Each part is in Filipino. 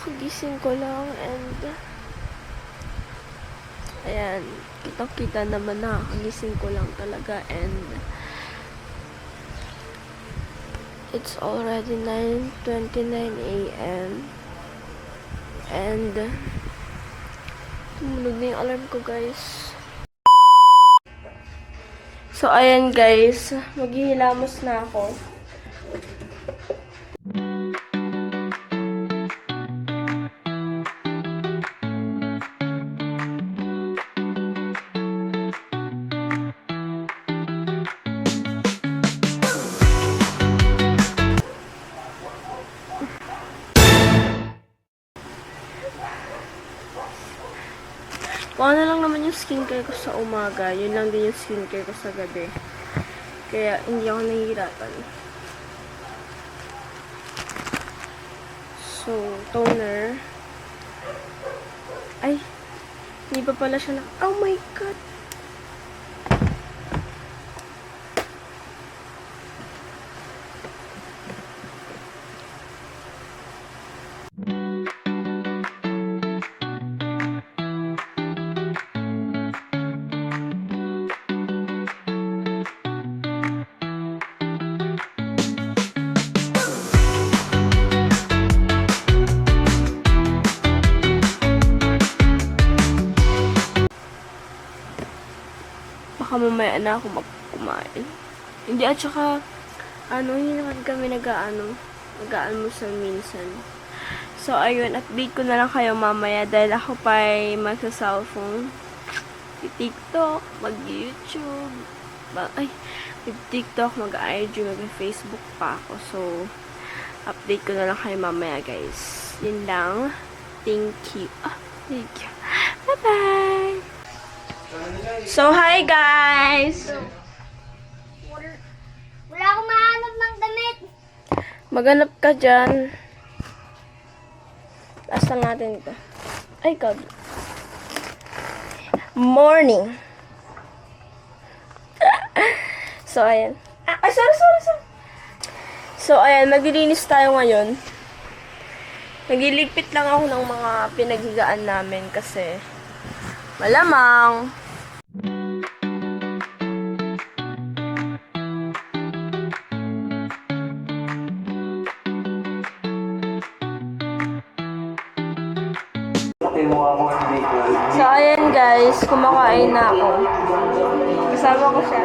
Kagising ko lang and ayan, kitang-kita naman na kagising ko lang talaga and it's already 9:29 a.m. and tumunog na yung alarm ko, guys. So, ayan guys, maghihilamos na ako. Ano lang naman yung skincare ko sa umaga. Yun lang din yung skincare ko sa gabi. Kaya hindi ako nahihirapan. So, toner. Ay, hindi pa pala siya na... Oh my God! Baka mamaya na ako kumain. Hindi, at saka, hindi naman kami nag-aalmusal minsan. So, ayun, update ko na lang kayo mamaya dahil ako pa ay magsa-cellphone. TikTok, mag-YouTube, mag-TikTok, mag-IG, mag-Facebook pa ako. So, update ko na lang kayo mamaya, guys. Yun lang. Thank you. Thank you. Bye-bye! So, hi guys! Wala akong mahanap ng damit. Maghanap ka dyan. Taas lang natin ito. Ay, God. Morning. So, ayan. Ay, sorry. So, ayan. Maglilinis tayo ngayon. Nagliligpit lang ako ng mga pinaghigaan namin kasi malamang so, ayan guys, kumakain na ako. Kasama ko siya.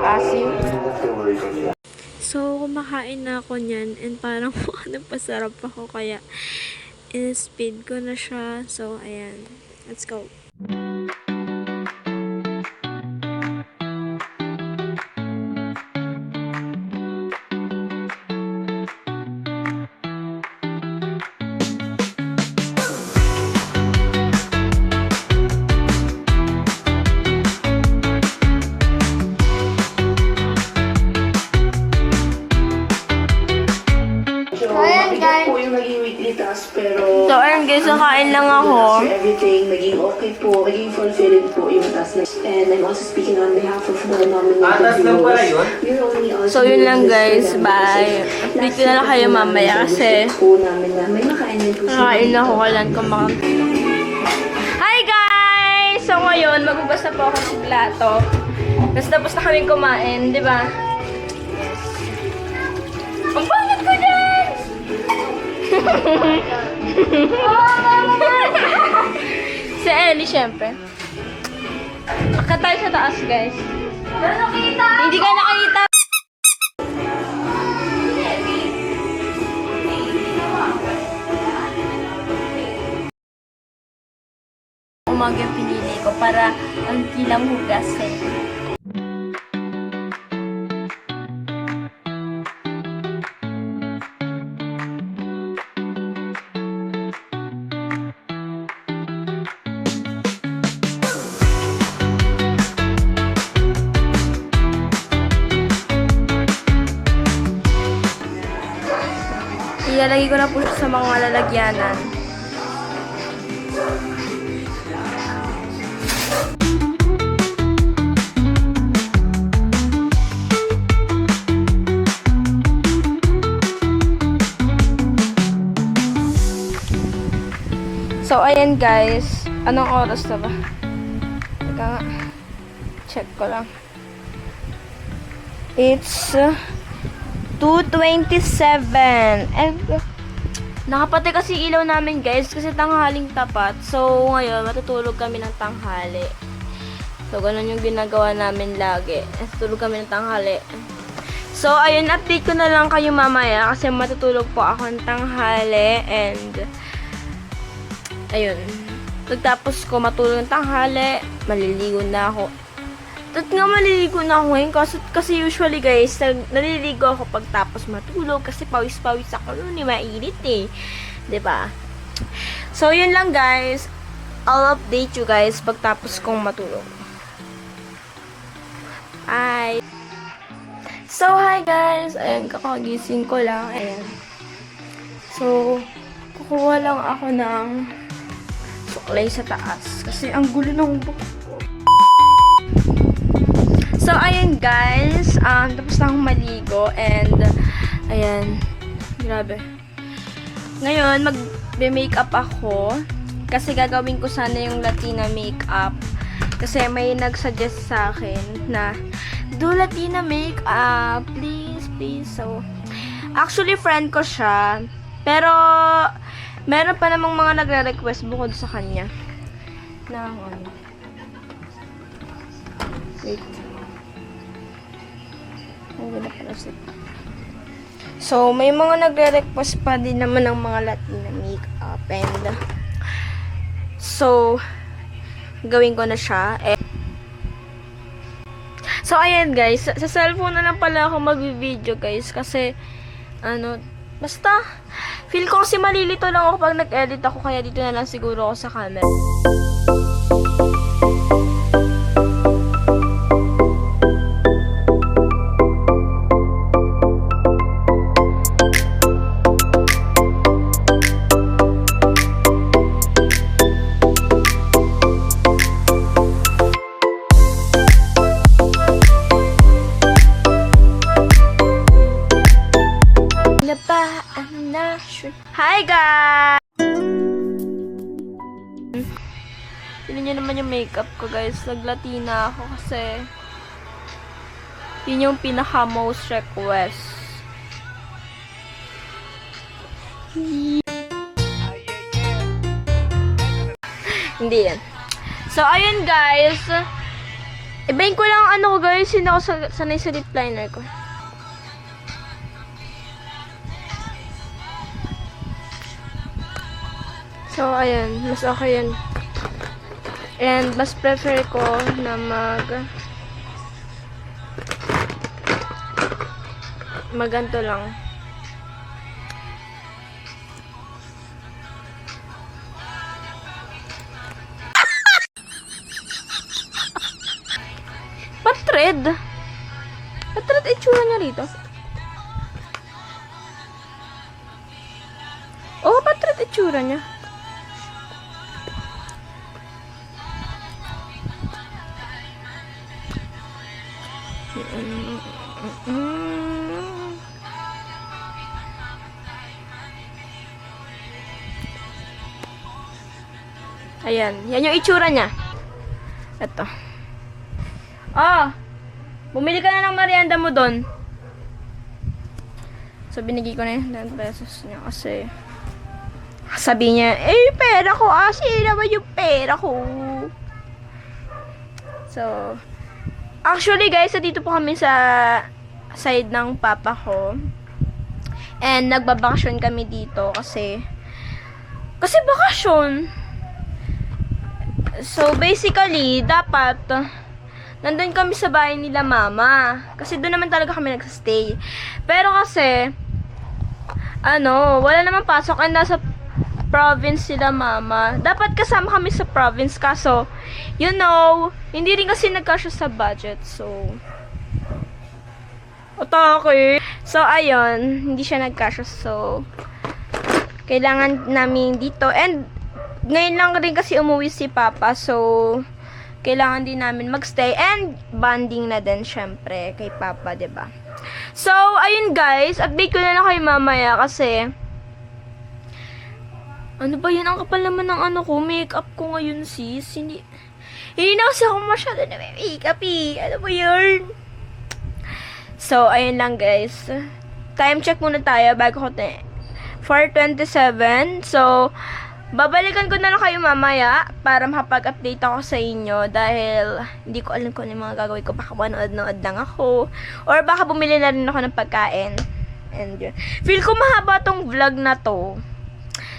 Asim. So, kumakain na ako niyan and parang pasarap ako kaya in-speed ko na siya. So, ayan. Let's go. So, ayun guys, nakain lang ako. Everything, naging okay po, naging fulfilling po yung task na. And I'm also speaking on behalf of the nominated viewers. So, yun lang guys. Bye. Update ko na lang kayo mamaya kasi nakain ako kailan ko Hi guys! So, ngayon, magugas na po ako ng plato. Tapos na kaming kumain, di ba? Ang pangit ko dyan! Si Ellie, syempre. Akit tayo sa taas, guys. Hindi ka nakita. Umaga yung pinili ko para ang kilang hugasin. Ilalagay ko na po siya sa mga lalagyanan. So, ayan guys. Anong oras na ba? Teka nga. Check ko lang. It's 2:27. And nakapatay kasi ilaw namin guys kasi tanghaling tapat. So, ngayon matutulog kami ng tanghali. So, ganun yung ginagawa namin lagi. Matutulog kami ng tanghali. So, ayun, update ko na lang kayo mamaya kasi matutulog po ako ng tanghali and ayun. Pagtapos ko matulog ng tanghali, maliligo na ako. At nga maliligo na ako ngayon kasi usually guys, naliligo ako pagtapos matulog kasi pawis-pawis ako noon, mainit eh. 'Di ba? So, yun lang guys. I'll update you guys pagtapos kong matulog. Bye! So, hi guys! Ayan, kakagising ko lang. Ayan. So, kukuha lang ako ng suklay sa taas. Kasi ang gulo ng book ko. So, ayan guys. Tapos na akong maligo. And, ayan. Grabe. Ngayon, mag-makeup ako. Kasi gagawin ko sana yung Latina makeup. Kasi may nag-suggest sa akin na do Latina makeup. Please, please. So, actually, friend ko siya. Pero, meron pa namang mga nagre-request bukod sa kanya. Na, ano. Wait. So, may mga nagre-request pa din naman ng mga Latina makeup. And, so, gawin ko na siya. So, ayan guys. Sa cellphone na lang pala ako mag-video guys. Kasi, basta, feel ko kasi malilito lang ako pag nag-edit ako. Kaya dito na lang siguro ako sa camera. Hi guys! Tignan nyo naman yung makeup ko guys. Naglatina ako kasi yun yung pinaka most request. Hindi yan. So ayun guys. Ibahin ko lang ano ko guys. Hindi ako sanay sa lip liner ko. So, ayan. Mas okay yan. And, mas prefer ko na maganto lang. Patred? Patred itsura niya rito? Oh, patred itsura niya. Ayan. Yan yung itsura niya. Ito. Bumili ka na ng merienda mo doon. So, binigay ko na yung 10 pesos niya kasi sabi niya, pera ko. Sino naman yung pera ko? So, actually guys, dito po kami sa side ng papa ko. And nagbabakasyon kami dito kasi bakasyon. So basically, dapat nandun kami sa bahay nila mama. Kasi doon naman talaga kami nagsastay. Pero kasi wala naman pasok and nasa province sila mama. Dapat kasama kami sa province kaso hindi rin kasi nagkasya sa budget. So otake. So ayun, hindi siya nagkasya. So kailangan namin dito and ngayon lang rin kasi umuwi si papa. So kailangan din namin magstay and bonding na din syempre kay papa, 'di ba? So ayun guys, update ko na lang kayo mamaya kasi Ano ba yun? Ang kapal naman ng ano ko. Makeup ko ngayon, sis. Hindi na kasi ako masyado na may makeup eh. Ano ba yun? So, ayun lang guys. Time check muna tayo bago ko 4:27. So, babalikan ko na lang kayo mamaya para makapag-update ako sa inyo dahil hindi ko alam kung ano yung mga gagawin ko. Baka manood-nood lang ako. Or baka bumili na rin ako ng pagkain. And yun. Feel ko mahaba tong vlog na to.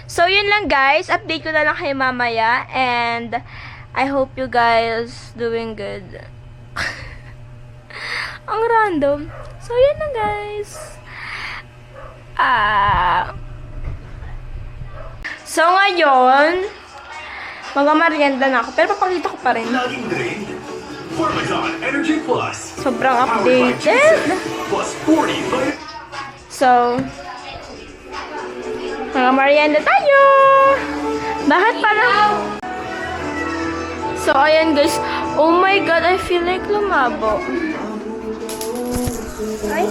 So, yun lang guys. Update ko na lang kayo mamaya. And I hope you guys doing good. Ang random. So, yun lang guys. So, ngayon, mag-merienda na ako. Pero papakita ko pa rin. Laging drained. Parmesan Energy Plus. Sobrang Powered by updated. ginseng Plus 40 vitamin. So, mag-merienda tayo. Bakit parang... So, ayan guys. Oh my God, I feel like lumabo. Ay.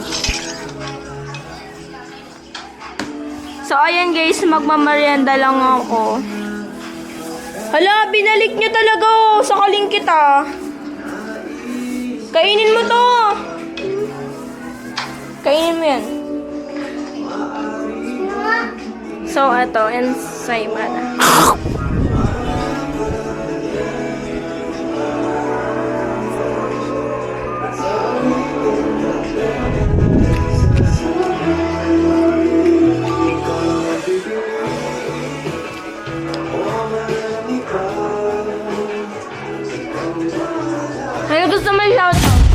So, ayan guys, magmamarienda lang ako. Hala, binalik niya talaga oh. Sakaling kita. Kainin mo to. Kainin mo yan. So, ito, ensaymada. Ano gusto mo i-shout out?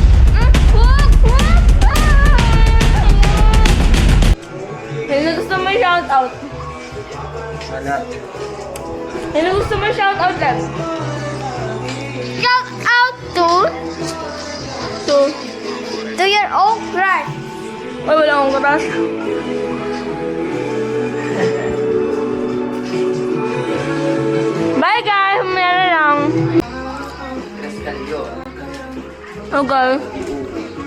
Ano gusto mo i-shout out? Wala. Ano gusto mo i-shout out lang? Shout out to your own crush. Ay, wala akong crush. Bye guys! Meron lang. Rescalyo. Okay.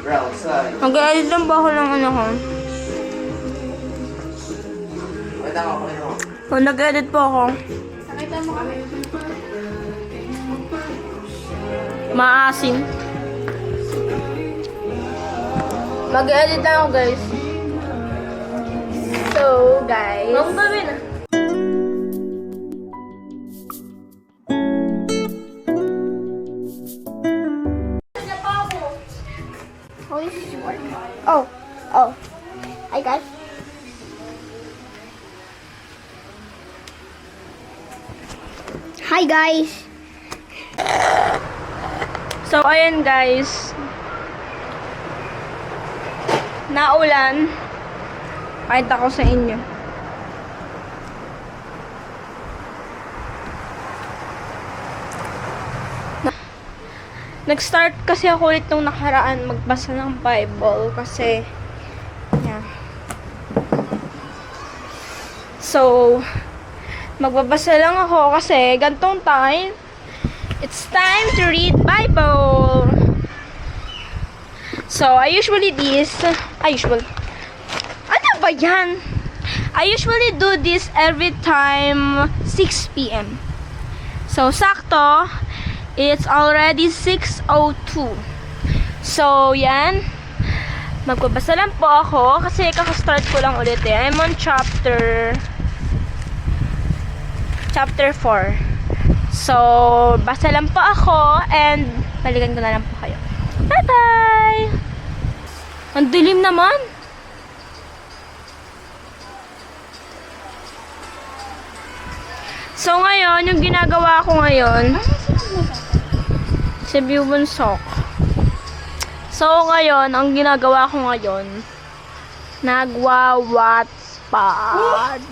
Brown side. Mag-edit lang ba ako ng ano ko? Wala ka pa rin. Oh, nag-edit po ako. Maasim. Mag-edit lang ako, guys. So, guys. Ang gabi na. Oh, this is work. Oh. Hi guys. Hi guys. So, ayan guys. Naulan. Pakita ko sa inyo. Nag-start kasi ako ulit nung nakaraan magbasa ng Bible kasi yeah. So, magbabasa lang ako kasi gantong time. It's time to read Bible. So, I usually do this every time 6 p.m. So, sakto, it's already 6:02. So, yan. Magbabasa lang po ako kasi kaka-start ko lang ulit eh. I'm on chapter 4. So, basa lang po ako and balikan ko na lang po kayo. Bye-bye! Ang dilim naman. So, ngayon, yung ginagawa ko ngayon, si Biwonsok. So, ngayon, ang ginagawa ko ngayon, nagwa-Wattpad.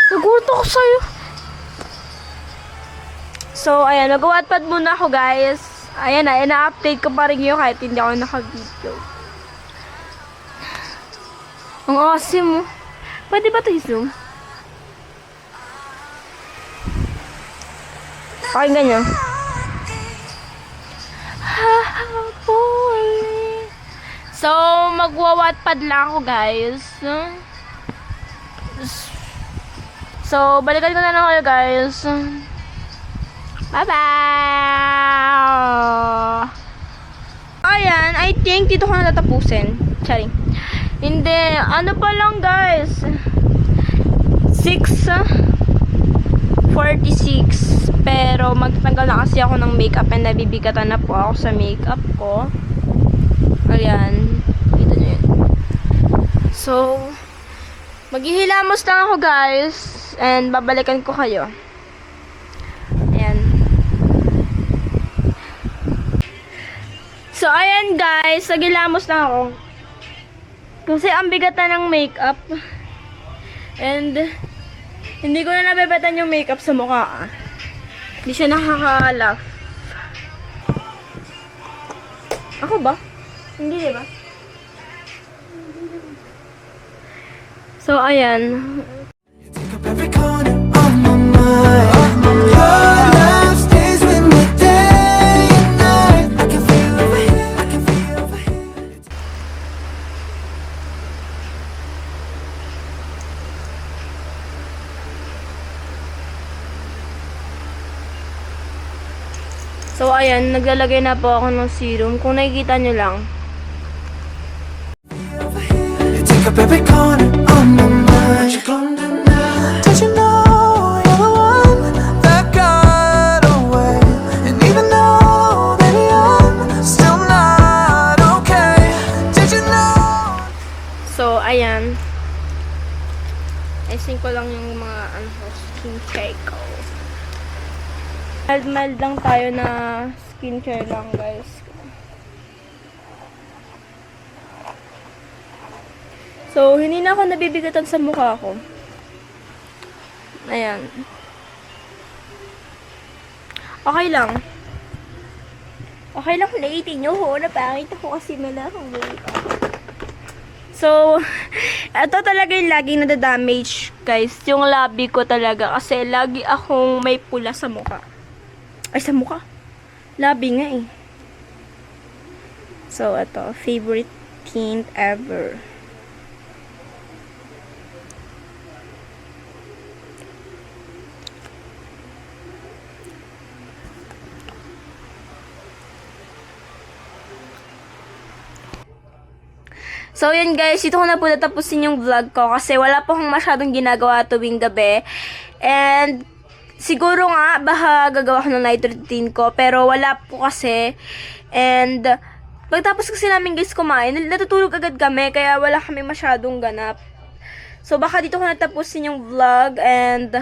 Nagulat ako sa'yo. So, ayan, nag-Wattpad muna ako, guys. Ayan na, ina-update ko pa rin yun kahit hindi ako naka-video. Ang awesome mo. Pwede ba ito i-zoom? Pakinggan nyo. So, magwa-Wattpad lang ako, guys. So, balikan ko na lang kayo, guys. Bye-bye! Ayan, I think dito ko na tatapusin. Charing. Hindi, ano pa lang, guys. 6:46. Pero magtatanggal na kasi ako ng makeup and nabibigatan na po ako sa makeup ko. Ayan. Kita nyo yun. So, maghihilamos lang ako, guys. And babalikan ko kayo. Ayan. So, ayan, guys. Naghilamos lang ako. Kasi ang bigat na ng makeup. And hindi ko na nabebatan yung makeup sa mukha. Hindi siya nakaka-laugh. Ako ba? Hindi, diba? So, ayan. Every corner of my mind. Your love stays with me day and night. I can feel over here, I can feel over here. So, ayan. Naglalagay na po ako ng serum. Kung nakikita nyo lang. You take up every corner of my mind. What you gonna do now? Don't you know you're the one that got away? And even though, baby, I'm still not okay. Did you know? So, ayan. I-sync ko lang yung mga skincare ko. Mild lang tayo na skincare lang, guys. So, hindi na ako nabibigatan sa mukha ko. Ayan. Okay lang. Okay lang kung naiitin nyo ho. Napangit ako kasi malakang makeup. So, ito talaga yung laging nadadamage, guys. Yung labi ko talaga. Kasi lagi akong may pula sa mukha. Ay, sa mukha. Labi nga eh. So, ito. Favorite tint ever. So, yun guys, dito ko na po natapusin yung vlog ko kasi wala po akong masyadong ginagawa tuwing gabi. And, siguro nga, baka gagawa ko ng night routine ko, pero wala po kasi. And, pagtapos kasi namin guys kumain, natutulog agad kami, kaya wala kami masyadong ganap. So, baka dito ko natapusin yung vlog and,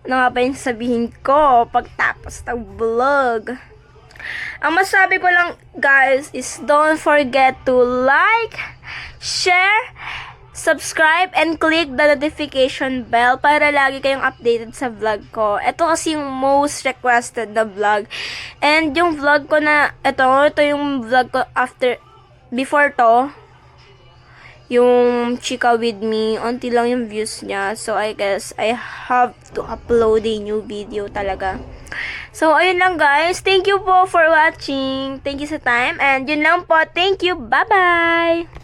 ano nga ba yung sabihin ko pagtapos ng vlog? Ang masabi ko lang, guys, is don't forget to like, share, subscribe, and click the notification bell para lagi kayong updated sa vlog ko. Ito kasi yung most requested na vlog. And yung vlog ko na, ito yung vlog ko before to, yung Chika With Me, unti lang yung views niya. So, I guess, I have to upload a new video talaga. So, ayun lang guys. Thank you po for watching. Thank you sa time. And yun lang po. Thank you. Bye-bye!